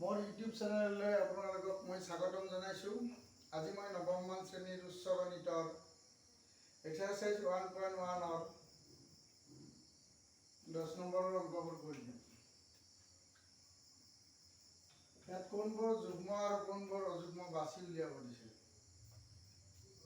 মোৰ ইউটিউব চেনেললৈ আপোনালোকক মই স্বাগতম জনাইছোঁ। আজি মই নৱমমান শ্ৰেণীৰ উচ্চ গণিতৰ এক্সাৰচাইজ 1.1ৰ 10 নম্বৰৰ অংকবোৰ কৰিম। ইয়াত কোনবোৰ যুগ্ম আৰু কোনবোৰ অযুগ্ম বাছি উলিয়াব দিছে।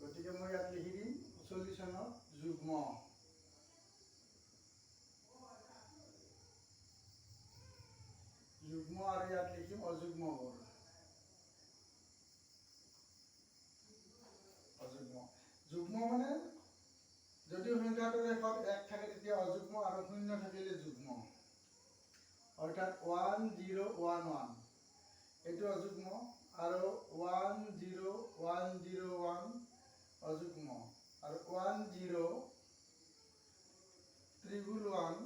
গতিকে মই ইয়াত লিখি দিম সলিউশ্যনত যুগ্ম। যুগ্ম আৰু ইয়াত লিখিম অযুগ্মবোৰ। অযুগ্ম যুগ্ম মানে যদি সংখ্যাটোৰ শেষত 1 থাকে তেতিয়া অযুগ্ম আৰু 0 থাকিলে যুগ্ম। অৰ্থাৎ 1 0 1 1 এইটো অযুগ্ম আৰু 1 0 1 0 1 অযুগ্ম আৰু 1 0 ত্ৰিগুণ 1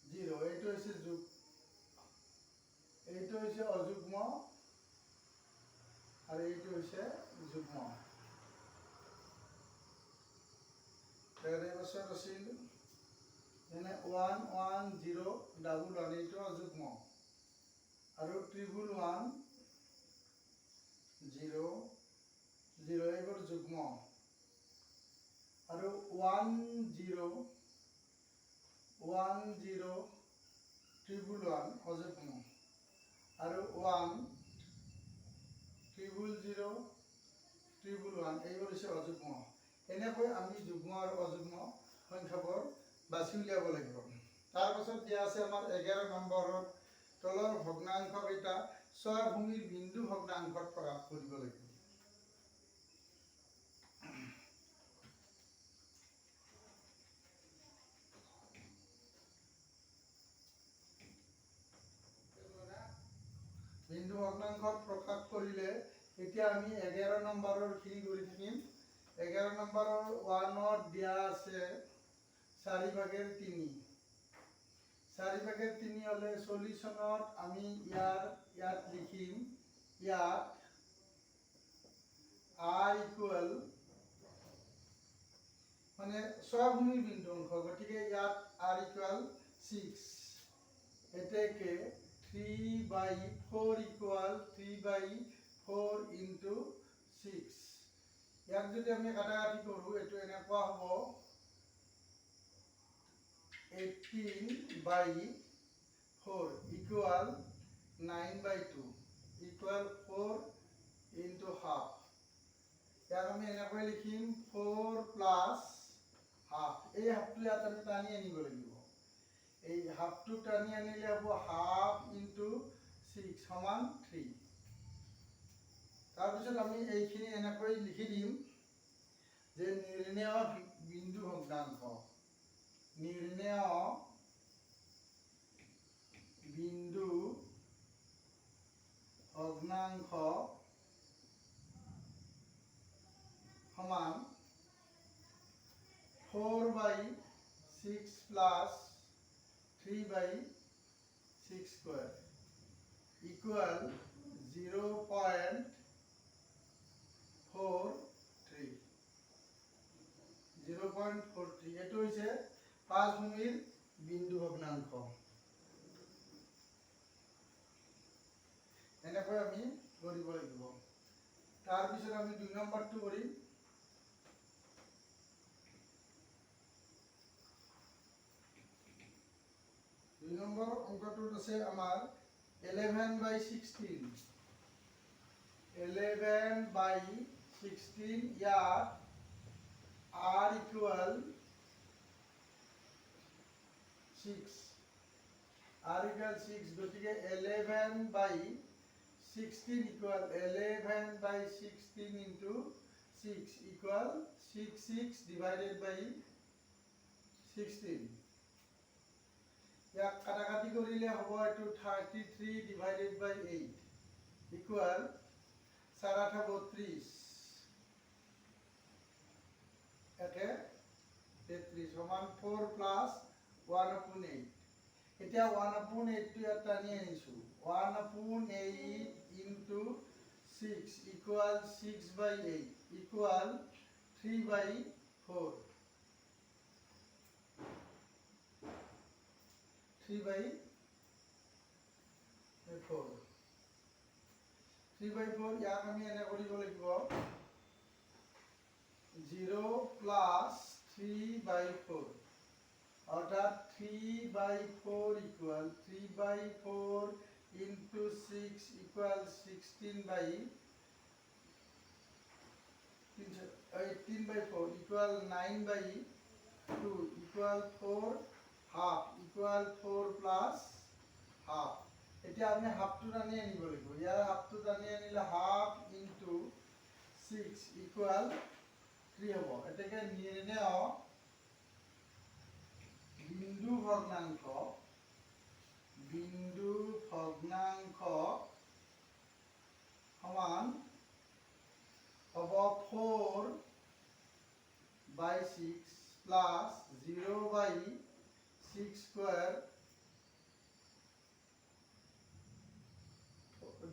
0 এইটো হৈছে যুগ, এইটো হৈছে অযুগ্ম আৰু এইটো হৈছে যুগ্ম। তাৰে পাছত আছিল যেনে 1 1 0 ডাবল 1 এইটো অযুগ্ম আৰু ত্ৰিগুণ 1 0 0 এইবোৰ যুগ্ম আৰু 1 0 1 0 ত্ৰিগুণ 1 অযুগ্ম আৰু 1 ত্ৰিগুণ 0 ত্ৰিগুণ 1 এইবোৰ হৈছে অযুগ্ম। এনেকৈ আমি যুগ্ম আৰু অযুগ্ম সংখ্যাবোৰ বাছি উলিয়াব লাগিব। তাৰ পাছত দিয়া আছে আমাৰ 11 নম্বৰৰ তলৰ ভগ্নাংশকেইটা ছয় ভূমিৰ বিন্দু ভগ্নাংশত প্ৰকাশ কৰিব লাগিব। বিন্দু ভগ্নাংশত প্ৰকাশ কৰিলে এতিয়া আমি 11 নম্বৰৰ খিনি কৰি থাকিম। 11 নম্বৰৰ 1ত দিয়া আছে 4/3। 4/3 হলে সলিউশ্যনত আমি ইয়াত লিখিম ইয়াত r ইকুৱেল মানে ছয় ভূমিৰ বিন্দু অংশ, গতিকে ইয়াত r ইকুৱেল 6 এতেকে 3/4 ইকুৱেল 3/4 ইনটু 6। ইয়াক যদি আমি কাটাকাটি কৰোঁ এইটো এনেকুৱা হ'ব 18/4 ইকুৱেল 9/2 ইকুৱেল 4 ইনটু হাফ। ইয়াক আমি এনেকৈ লিখিম 4 প্লাস হাফ। এই হাফটো ইয়াত আমি টানি আনিব লাগিব। এই হাফটো টানি আনিলে হ'ব হাফ ইনটু 6 সমান 3। তাৰপিছত আমি এইখিনি এনেকৈ লিখি দিম যে নিৰ্ণেয় বিন্দু ভগ্নাংশ, নিৰ্ণেয় বিন্দু ভগ্নাংশ সমান 4/6 প্লাস 3/6 স্কয়ার ইকুয়াল 0.43। 0.43 এটো হইছে পাঁচ ভূমির বিন্দু ভগ্নাংশ। এনেকৈ আমি কৰিব লাগিব। তাৰ পিছত আমি 2 নম্বৰটো কৰিম। 2 নম্বৰ অংকটোত আছে আমাৰ 11/16। 11/16 ইয়াত r ইকুৱেল 6। r ইকুৱেল 6 গতিকে 11/16 ইকুৱেল 11/16 ইনটু 6 ইকুৱেল 6 ডিভাইডেড বাই 16। ইয়াক কাটাকাটি কৰিলে হ'ব এইটো 33 ডিভাইডেড বাই 8 ইকুৱেল 4/8 একে 33 সমান 4 প্লাস 1/8। এতিয়া 1/8 টো ইয়াত টানি আনিছো 1/8 ইনটু 6 ইকুৱেল 6/8 ইকুৱেল 3/4। 3/4 4 3/4 ইয়াক আমি এনে কৰিব লাগিব 0 প্লাস 3/4 অর্থাৎ 3/4 equal 3/4 into 6 equal 18/4 equal 9/2 equal 4 half equal 4 plus half. এতিয়া আমি হাফটো টানি আনিব লাগিব ইয়াৰ হাফটো টানি আনিলে হাফ into 6 equal 3 হ'ব এটাকে নিৰ্ণয় বিন্দু ভগ্নাংশ সমান হ'ব 4/6 plus 0/6 square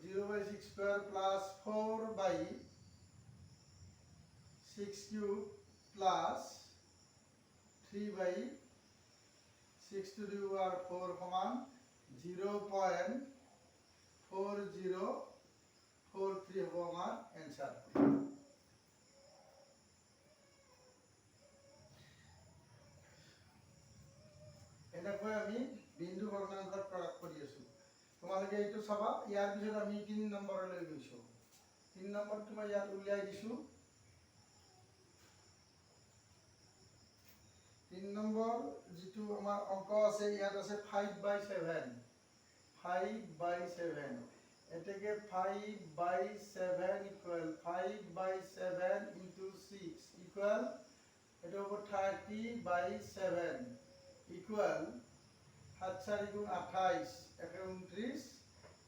0/6 square plus 4/6 cube plus 3/6 to the power 4 সমান 0.4043 হ'ব আমাৰ এনসাৰ এনেকৈ আমি বিন্দু ভগ্নাংশত প্ৰয়োগ কৰি আছো তোমালোকে এইটো চাবা ইয়াৰ পিছত আমি 3 নম্বৰলৈ গৈছো 3 নম্বৰটো মই ইয়াত উলিয়াই দিছো 3 নম্বৰ যেটো আমাৰ অংক আছে ইয়াত আছে 5/7 5/7 এটাকে 5/7 equal 5/7 into 6 equal এটা হবে 30/7 equal 7 × 4 = 28 29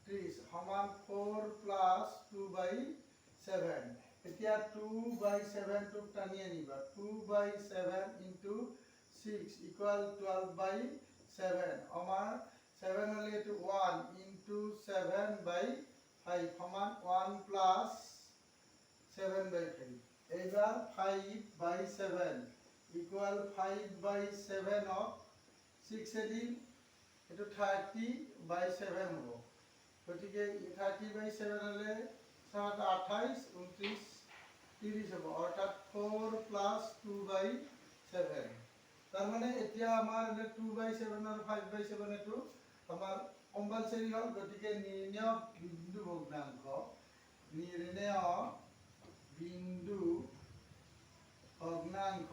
30 সমান 4 plus 2/7 এতিয়া 2/7 টো টানি আনিবা 2/7 into 6 equal 12/7 আমাৰ 7 হলে এটো 1 into 7/5 সমান 1 plus 7/5 এইবাৰ 5/7 equal 5/7 of 6 এদিন এটো 30/7 হ'ব গতিকে 30/7 হলে 7 28 29 30 হ'ব অৰ্থাৎ 4 plus 2/7 তাৰ মানে এতিয়া আমাৰ 2/7 আৰু 5/7 এটো আমাৰ কম্পালসৰি হ'ল গতিকে নিৰ্ণয় বিন্দু ভগ্নাংশ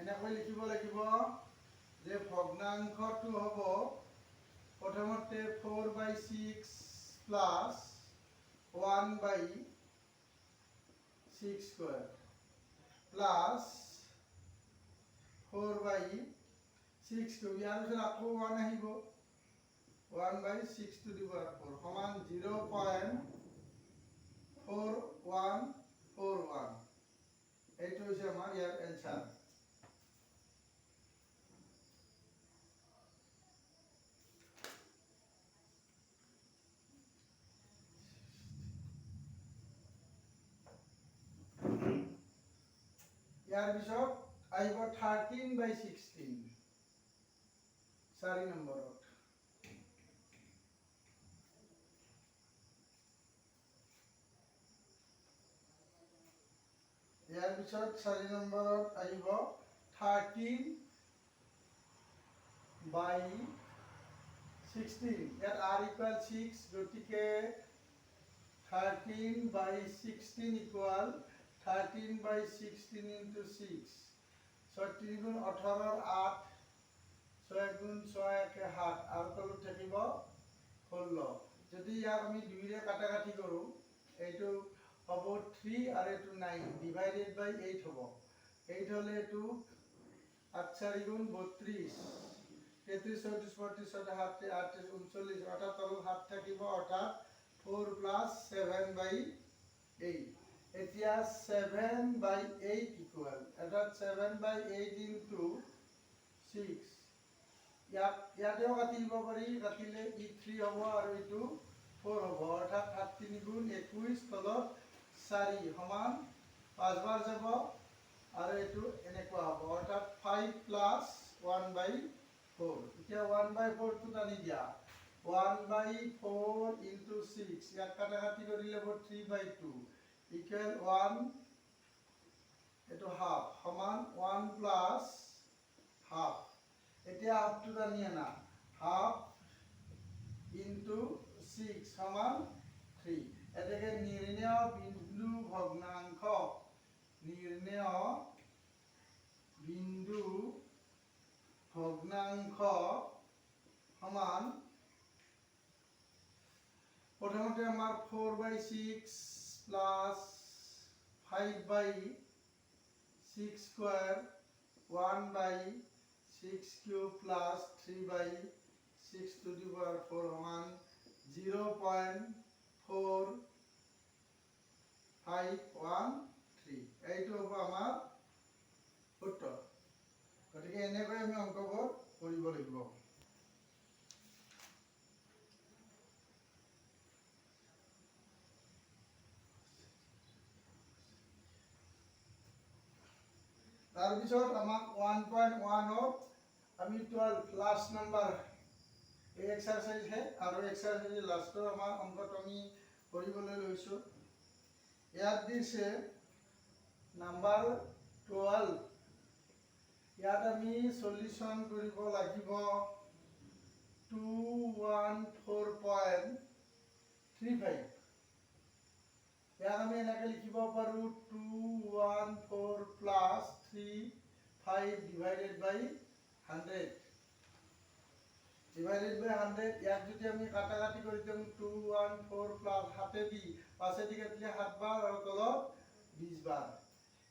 এনেকৈ লিখিব লাগিব যে ভগ্নাংশটো হ'ব প্ৰথমতে 4/6 plus 1/6 square plus 4/6 cube ইয়াৰ পিছত আকৌ 1 আহিব 1/6 to the power 4 সমান 0.4141 এইটো হৈছে আমাৰ ইয়াৰ এনসাৰ ইয়াৰ পিছত আহিব 13/16 4 নম্বৰত ইয়াৰ পিছত 4 নম্বৰত আহিব 13/16 ইয়াত r equal 6 গতিকে 13/16 equal 13/16 into 6 6 3 × 18 8 6 × 6 7 আৰু তলত থাকিব 16 যদি ইয়াক আমি 2 ৰে কাটাকাটি কৰো এইটো হ'ব 3 আৰু এইটো 9 divided by 8 হ'ব 8 হলে এইটো 8 4 × 32 33 34 37 38 39 অৰ্থাৎ তলত 7 থাকিব অৰ্থাৎ 4 plus 7/8 এতিয়া 7/8 equal অৰ্থাৎ 7/8 into 6 ইয়াতেও কাটিব পাৰি কাটিলে ই 3 হ'ব আৰু এইটো 4 হ'ব অৰ্থাৎ 7 3 × 21 তলত 4 সমান 5 বাৰ যাব আৰু এইটো এনেকুৱা হ'ব অৰ্থাৎ 5 plus 1/4 এতিয়া 1/4 টো টানি দিয়া 1/4 into 6 ইয়াক কাটাকাটি কৰিলে হ'ব 3/2 equal 1 এটো হাফ সমান 1 plus half এতিয়া হাফটো জানি আনা half into 6 সমান 3 এটাকে নির্ণয় বিন্দু ভগ্নাংশ সমান প্রথমতে আমার 4/6 plus 5/6 square 1/6 cube plus 3/6 to the power 4 সমান 0.4513 এইটো হ'ব আমাৰ উত্তৰ গতিকে এনেকৈ আমি অংকবোৰ কৰিব লাগিব তাৰ পিছত আমাক 1.1 ত আমি 12 লাস্ট নাম্বাৰ এই এক্সাৰসাইজ হে আৰু এক্সাৰসাইজ লাস্টৰ আমাৰ অংকটো আমি কৰিবলৈ লৈছো ইয়াত দিছে নাম্বাৰ 12 ইয়াত আমি সলিউশন কৰিব লাগিব 214.35 ইয়াক আমি এনেকৈ লিখিব পাৰো 214 plus 35 divided by 100 divided by 100 ইয়াক যদি আমি কাটাকাটি কৰি দিম 214 plus হাতেদি পাছেদি কাটিলে 7 বাৰ আৰু তলত 20 বাৰ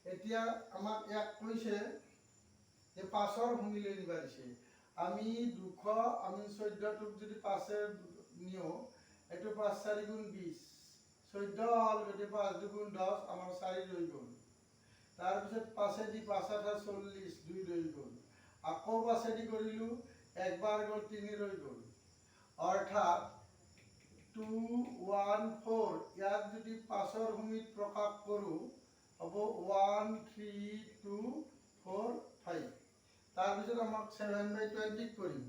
এতিয়া আমাক ইয়াক কৈছে যে পাছৰ ভূমি লৈ নিবা দিছে আমি 200 আমি 14 টোক যদি পাছে নিও এটো 5 4 গুণ 20 14 হল গতি 5 2 গুণ 10 আমাৰ 4 ৰৈ গ'ল তাৰ পিছত পাছেদি 5 8 40 2 ৰৈ গ'ল আকৌ পাছেদি কৰিলু একবাৰ গ'ল 3 ৰৈ গ'ল অৰ্থাৎ 214 ইয়াক যদি পাছৰ ভূমিত প্ৰকাশ কৰো হ'ব 13245 তাৰ পিছত আমাক 7/20 কৰিম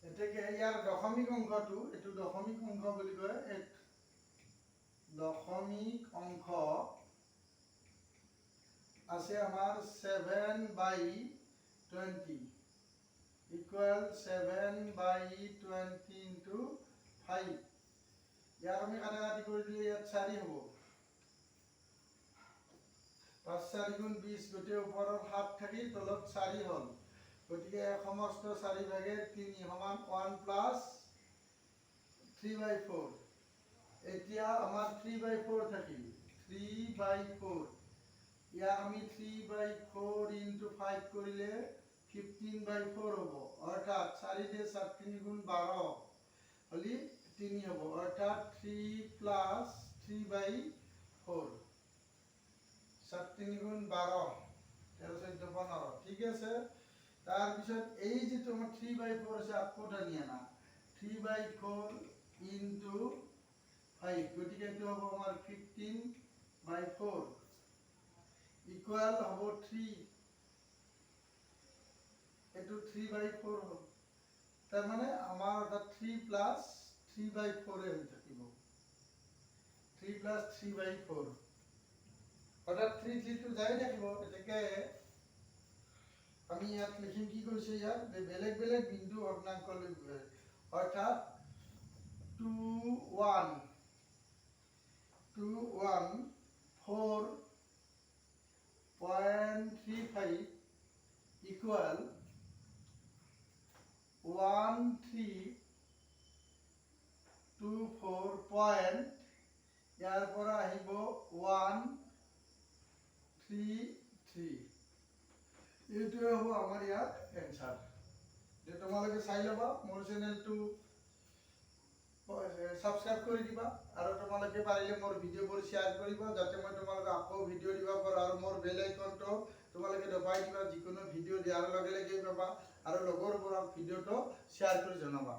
এটাকে ইয়াৰ দশমিক অংকটো এটো দশমিক অংক বুলি কয় এক দশমিক অংক আছে আমাৰ 7/20 equal 7/20 into 5 ইয়াৰ আমি কাটাকাটি কৰি দিলে ইয়াত 4 হ'ব 5 4 গুণ 20 গতে ওপৰত 7 থাকি তলত 4 হ'ল গতিকে সমস্ত 4 ভাগে 3 সমান 1 plus 3/4 এতিয়া আমাৰ 3/4 থাকিল 3/4 ইয়াক আমি 3/4 into 5 কৰিলে 15/4 হ'ব অৰ্থাৎ 4 দিয়ে 7 3 গুণ 12 হলি 3 হ'ব অৰ্থাৎ 3 plus 3/4 7 3 গুণ 12 13 14 15 ঠিক আছে তাৰ পিছত এই যে তোমাৰ 3/4 আছে আকৌ টানি আনা 3/4 into 5 গতিকে এটো হ'ব আমাৰ 15/4 ইকুয়াল হ'ব 3 এটো 3/4 হ'ব তাৰ মানে আমাৰ এটা 3 plus 3/4 এ হৈ থাকিব 3 plus 3/4 অৰ্থাৎ 3 3 টো যাই থাকিব এটাকে আমি ইয়াত লিখিম কি কৈছে ইয়াত বেলেগ বেলেগ বিন্দু ভগ্নাংক লৈ বুজায় অৰ্থাৎ 214.35 equal 1324 point ইয়াৰ পৰা আহিব 133 এইটো হ'ব আমাৰ ইয়াত এনসাৰ যে তোমালোকে চাই লবা মোৰ চেনেলটো সাবস্ক্ৰাইব কৰি দিবা আৰু তোমালোকে পাৰিলে মোৰ ভিডিঅ'বোৰ শেয়াৰ কৰিবা যাতে মই তোমালোকে আকৌ ভিডিঅ' দিব পাৰো আৰু মোৰ বেল আইকনটো তোমালোকে দবাই দিবা যিকোনো ভিডিঅ' দিয়াৰ লগে লগে পাবা আৰু লগৰবোৰক ভিডিঅ'টো শেয়াৰ কৰি জনাবা